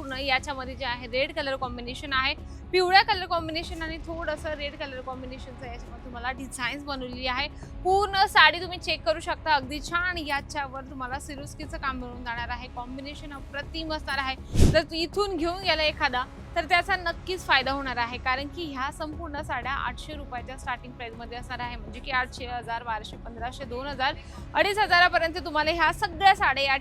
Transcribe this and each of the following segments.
पूर्ण याच्यामध्ये जे आहे रेड कलर कॉम्बिनेशन आहे, पिवळ्या कलर कॉम्बिनेशन आणि थोडंसं रेड कलर कॉम्बिनेशनचं याच्यामध्ये तुम्हाला डिझाईन्स बनवलेली आहे। पूर्ण साडी तुम्ही चेक करू शकता, अगदी छान याच्यावर तुम्हाला सिरोस्कीचं काम मिळून जाणार आहे। कॉम्बिनेशन अप्रतिम असणार आहे। जर इथून घेऊन गेला एखादा तर त्याचा नक्कीच फायदा होणार आहे, कारण की ह्या संपूर्ण साड्या 800 रुपयाच्या स्टार्टिंग प्राइसमध्ये असणार आहे, म्हणजे की 800, 1000, 1200, 1500, 2000, 2500 पर्यंत तुम्हाला ह्या सगळ्या साड्या या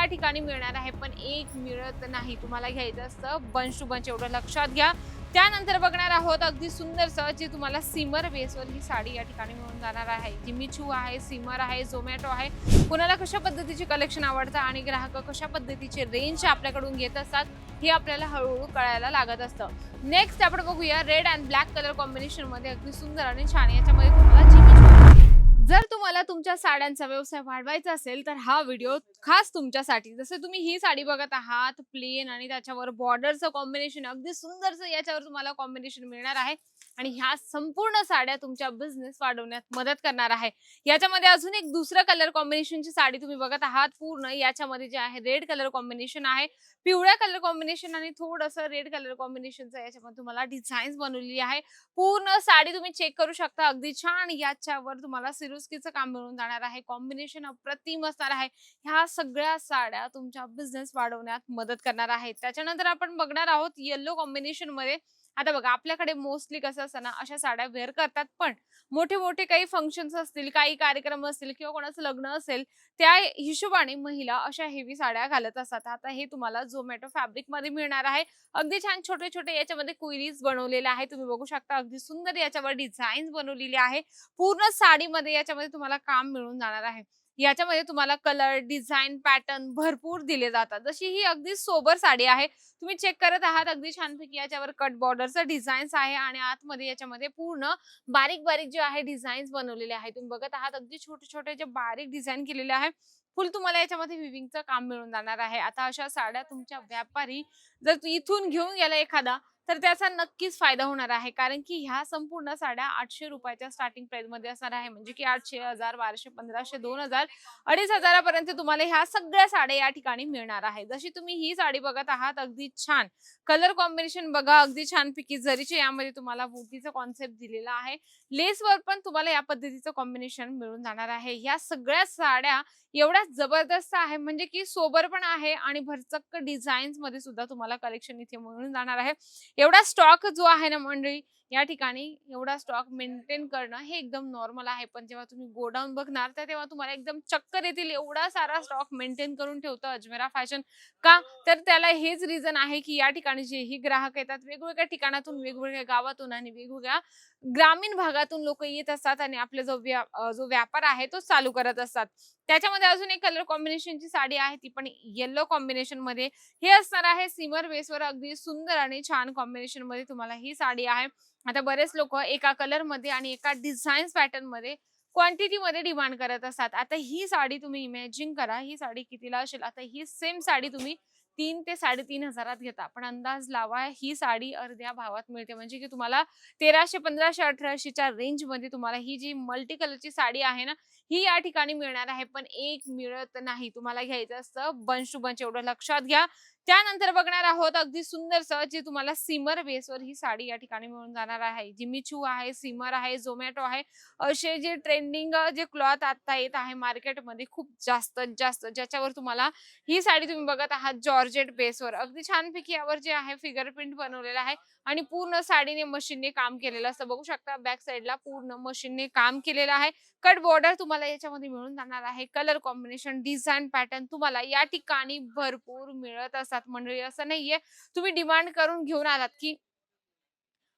ठिकाणी मिळणार आहे। पण एक मिळत नाही, तुम्हाला घ्यायचं असतं बंच टू बंच, एवढं लक्षात घ्या। त्यानंतर बघणार आहोत अगदी सुंदरसं जी तुम्हाला सिमर बेसवर ही साडी या ठिकाणी मिळून जाणार आहे। जिमीचू आहे, सिमर आहे, झोमॅटो आहे। कुणाला कशा पद्धतीचे कलेक्शन आवडतं आणि ग्राहक कशा पद्धतीचे रेंज आपल्याकडून घेत असतात हे आपल्याला हळूहळू कळायला लागत असतं। नेक्स्ट आपण बघूया red and black colour combination मध्ये अगदी सुंदर आणि छान याच्यामध्ये तुम्हाला जिमीचू। जर तुम्हाला तुमच्या साड्यांचा व्यवसाय वाढवायचा असेल तर हा व्हिडिओ खास तुमच्यासाठी। जसं तुम्ही ही साडी बघत आहात, प्लेन आणि त्याच्यावर बॉर्डरचं कॉम्बिनेशन अगदी सुंदरचं याच्यावर तुम्हाला कॉम्बिनेशन मिळणार आहे आणि ह्या संपूर्ण साड्या तुमच्या बिझनेस वाढवण्यात मदत करणार आहे। याच्यामध्ये अजून एक दुसरं कलर कॉम्बिनेशनची साडी तुम्ही बघत आहात, पूर्ण याच्यामध्ये जे आहे रेड कलर कॉम्बिनेशन आहे, पिवळ्या कलर कॉम्बिनेशन आणि थोडंसं रेड कलर कॉम्बिनेशनचं याच्यामध्ये तुम्हाला डिझाईन्स बनवलेली आहे। पूर्ण साडी तुम्ही चेक करू शकता, अगदी छान याच्यावर तुम्हाला सिरोस्कीचं काम मिळून जाणार आहे। कॉम्बिनेशन अप्रतिम असणार आहे। ह्या सगळ्या साड्या तुमच्या बिझनेस वाढवण्यात मदत करणार आहेत। त्याच्यानंतर आपण बघणार आहोत येलो कॉम्बिनेशन मध्ये। आता बघा, आपल्याकडे मोस्टली कसं असतं ना, अशा साड्या वेअर करतात, पण मोठे मोठे काही फंक्शन्स असतील, काही कार्यक्रम असतील किंवा कोणाचं लग्न असेल, त्या हिशोबाने महिला अशा हेवी साड्या घालत असतात। आता हे तुम्हाला झोमॅटो फॅब्रिक मध्ये मिळणार आहे। अगदी छान छोटे छोटे याच्यामध्ये क्वेरीज बनवलेले आहे, तुम्ही बघू शकता। अगदी सुंदर याच्यावर डिझाईन्स बनवलेली आहे। पूर्ण साडीमध्ये याच्यामध्ये तुम्हाला काम मिळून जाणार आहे। याच्यामध्ये तुम्हाला कलर, डिझाईन, पॅटर्न भरपूर दिले जातात। जशी ही अगदी सोबर साडी आहे, तुम्ही चेक करत आहात, अगदी छानपैकी याच्यावर कट बॉर्डरचं डिझाईन्स आहे आणि आतमध्ये याच्यामध्ये पूर्ण बारीक बारीक जे आहे डिझाईन्स बनवलेले आहे। तुम्ही बघत आहात, अगदी छोटे छोटे जे बारीक डिझाईन केलेले आहे, फुल तुम्हाला याच्यामध्ये विविंगचं काम मिळून जाणार आहे। आता अशा साड्या तुमच्या व्यापारी जर इथून घेऊन गेला एखादा तर त्याचा नक्कीच फायदा होणार आहे, कारण की ह्या संपूर्ण साड्या 800 रुपयाच्या स्टार्टिंग प्राइसमध्ये असणार आहे, म्हणजे की 800, 1000, 1200, 1500, 2000, 2500 पर्यंत तुम्हाला ह्या सगळ्या साड्या या ठिकाणी मिळणार आहे। जशी तुम्ही ही साडी बघत आहात, अगदी छान कलर कॉम्बिनेशन बघा, अगदी छानपैकी जरीचे यामध्ये तुम्हाला बुटीचा कॉन्सेप्ट दिलेला आहे। लेसवर पण तुम्हाला या पद्धतीचं कॉम्बिनेशन मिळून जाणार आहे। ह्या सगळ्या साड्या एवढ्या जबरदस्त आहे, म्हणजे की सोबर पण आहे आणि भरचक्क डिझाईन्स मध्ये सुद्धा तुम्हाला कलेक्शन इथे मिळून जाणार आहे। एवढा स्टॉक जो आहे ना मंडळी, या ठिकाणी एवढा स्टॉक मेंटेन करणं हे एकदम नॉर्मल आहे, पण जेव्हा तुम्ही गोडाऊन बघणार तर तेव्हा तुम्हाला एकदम चक्कर येतील। एवढा सारा स्टॉक मेंटेन करून ठेवतं अजमेरा फॅशन का, तर त्याला हेच रिझन आहे की या ठिकाणी जेही ग्राहक येतात, वेगवेगळ्या ठिकाणातून, वेगवेगळ्या गावातून आणि वेगवेगळ्या ग्रामीण भागातून लोक येत असतात आणि आपला जो व्यापार आहे तो चालू करत असतात। त्याच्यामध्ये अजून एक कलर कॉम्बिनेशनची साडी आहे, ती पण येलो कॉम्बिनेशन मध्ये। हे असणार आहे सिमर बेसवर अगदी सुंदर आणि छान कॉम्बिनेशन मध्ये तुम्हाला ही साडी आहे। आता बरेच लोक एका कलर मध्ये आणि एका डिझाईन्स पॅटर्न मध्ये क्वांटिटी मध्ये डिमांड करत असतात। आता ही साडी तुम्ही इमॅजिन करा, ही साडी कितीला असेल। आता ही सेम साडी तुम्ही 3 ते 3,500 घेता, पण अंदाज लावा ही साडी अर्ध्या भावात मिळते, म्हणजे की तुम्हाला 1300, 1500, 1800च्या रेंज मध्ये तुम्हाला ही जी मल्टी कलरची साडी आहे ना, ही या ठिकाणी मिळणार आहे। पण एक मिळत नाही, तुम्हाला घ्यायचं असतं बंच टू बंच, एवढं लक्षात घ्या। त्यानंतर बघणार आहोत अगदी सुंदरसं जी तुम्हाला सिमर बेसवर ही साडी या ठिकाणी मिळून जाणार आहे। जिमीचू आहे, सिमर आहे, झोमॅटो आहे, असे जे ट्रेंडिंग जे क्लॉथ आता येत आहे मार्केटमध्ये खूप जास्त ज्याच्यावर तुम्हाला ही साडी तुम्ही बघत आहात जॉर्जेट बेसवर अगदी छानपैकी यावर जे आहे फिगर प्रिंट बनवलेला आहे आणि पूर्ण साडीने मशीनने काम केलेलं असतं। बघू शकता बॅक साईडला पूर्ण मशीनने काम केलेलं आहे। कट बॉर्डर तुम्हाला याच्यामध्ये मिळून जाणार आहे। कलर कॉम्बिनेशन, डिझाईन, पॅटर्न तुम्हाला या ठिकाणी भरपूर मिळत असतात मंडळी। असं नाहीये तुम्ही डिमांड करून घेऊन आलात की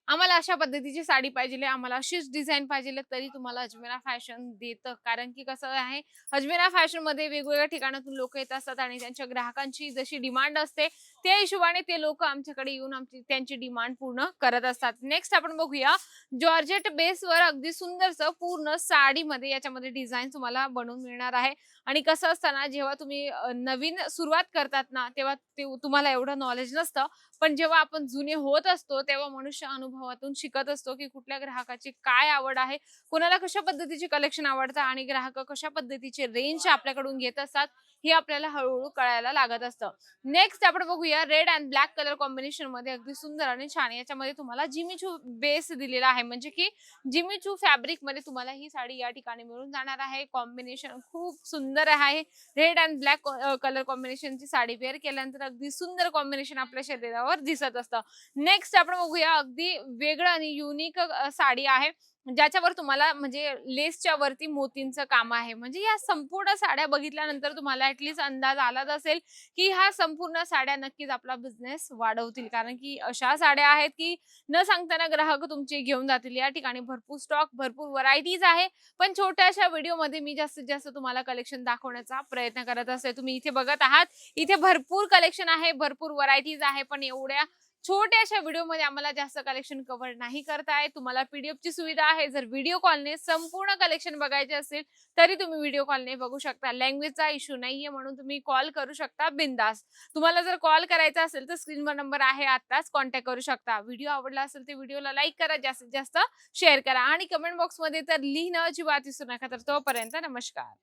आम्हाला अशा पद्धतीची साडी पाहिजे, आम्हाला अशीच डिझाइन पाहिजे, तरी तुम्हाला अजमेरा फॅशन देतं। कारण की कसं आहे, अजमेरा फॅशन मध्ये वेगवेगळ्या ठिकाणातून लोक येत असतात आणि त्यांच्या ग्राहकांची जशी डिमांड असते त्या हिशोबाने ते लोक आमच्याकडे येऊन त्यांची डिमांड पूर्ण करत असतात। नेक्स्ट आपण बघूया जॉर्जेट बेसवर अगदी सुंदरसं पूर्ण साडीमध्ये याच्यामध्ये डिझाईन तुम्हाला बनवून मिळणार आहे। आणि कसं असतं ना, जेव्हा तुम्ही नवीन सुरुवात करतात ना, तेव्हा तुम्हाला एवढं नॉलेज नसतं, पण जेव्हा आपण जुने होत असतो तेव्हा मनुष्य अनुभवातून शिकत असतो की कुठल्या ग्राहकाची काय आवड आहे, कोणाला कशा पद्धतीचे कलेक्शन आवडतं आणि ग्राहक कशा पद्धतीचे रेंज आपल्याकडून घेत असतात हे आपल्याला हळूहळू कळायला लागत असतं। नेक्स्ट आपण बघूया बघूया red and black colour combination मध्ये अगदी सुंदर आणि छान याच्यामध्ये तुम्हाला जिमीचू बेस दिलेला आहे, म्हणजे की जिमीचू फॅब्रिक मध्ये तुम्हाला ही साडी या ठिकाणी मिळून जाणार आहे. कॉम्बिनेशन खूप सुंदर आहे. रेड अँड ब्लॅक कलर कॉम्बिनेशनची साडी वेअर केल्यानंतर अगदी सुंदर कॉम्बिनेशन आपल्या शरीरावर दिसत असतं. नेक्स्ट आपण बघूया अगदी वेगळं आणि युनिक साडी आहे, ज्याच्यावर तुम्हाला म्हणजे लेसच्या वरती मोतींचं काम आहे. म्हणजे या संपूर्ण साड्या बघितल्यानंतर तुम्हाला ऍटलीस्ट अंदाज आलाच असेल की ह्या संपूर्ण साड्या नक्कीच आपला बिझनेस वाढवतील, कारण की अशा साड्या आहेत की न सांगताना ग्राहक तुमचे घेऊन जातील. या ठिकाणी भरपूर स्टॉक, भरपूर व्हरायटीज आहे, पण छोट्याशा व्हिडिओमध्ये मी जास्तीत जास्त तुम्हाला कलेक्शन दाखवण्याचा प्रयत्न करत असते. तुम्ही इथे बघत आहात, इथे भरपूर कलेक्शन आहे, भरपूर व्हरायटीज आहे, पण एवढ्या छोट्याशा व्हिडिओमध्ये आम्हाला जास्त कलेक्शन कव्हर नाही करता येत. तुम्हाला पीडीएफची सुविधा आहे. जर व्हिडिओ कॉलने संपूर्ण कलेक्शन बघायचे असेल तरी तुम्ही व्हिडिओ कॉलने बघू शकता. लँग्वेजचा इश्यू नाहीये, म्हणून तुम्ही कॉल करू शकता बिंदास. तुम्हाला जर कॉल करायचा असेल तर स्क्रीनवर नंबर आहे, आताच कॉन्टॅक्ट करू शकता. व्हिडिओ आवडला असेल तर व्हिडिओला लाईक करा, जास्तीत जास्त शेअर करा आणि कमेंट बॉक्समध्ये तर लिहिणं अजिबात विसरू नका. तर तोपर्यंत नमस्कार.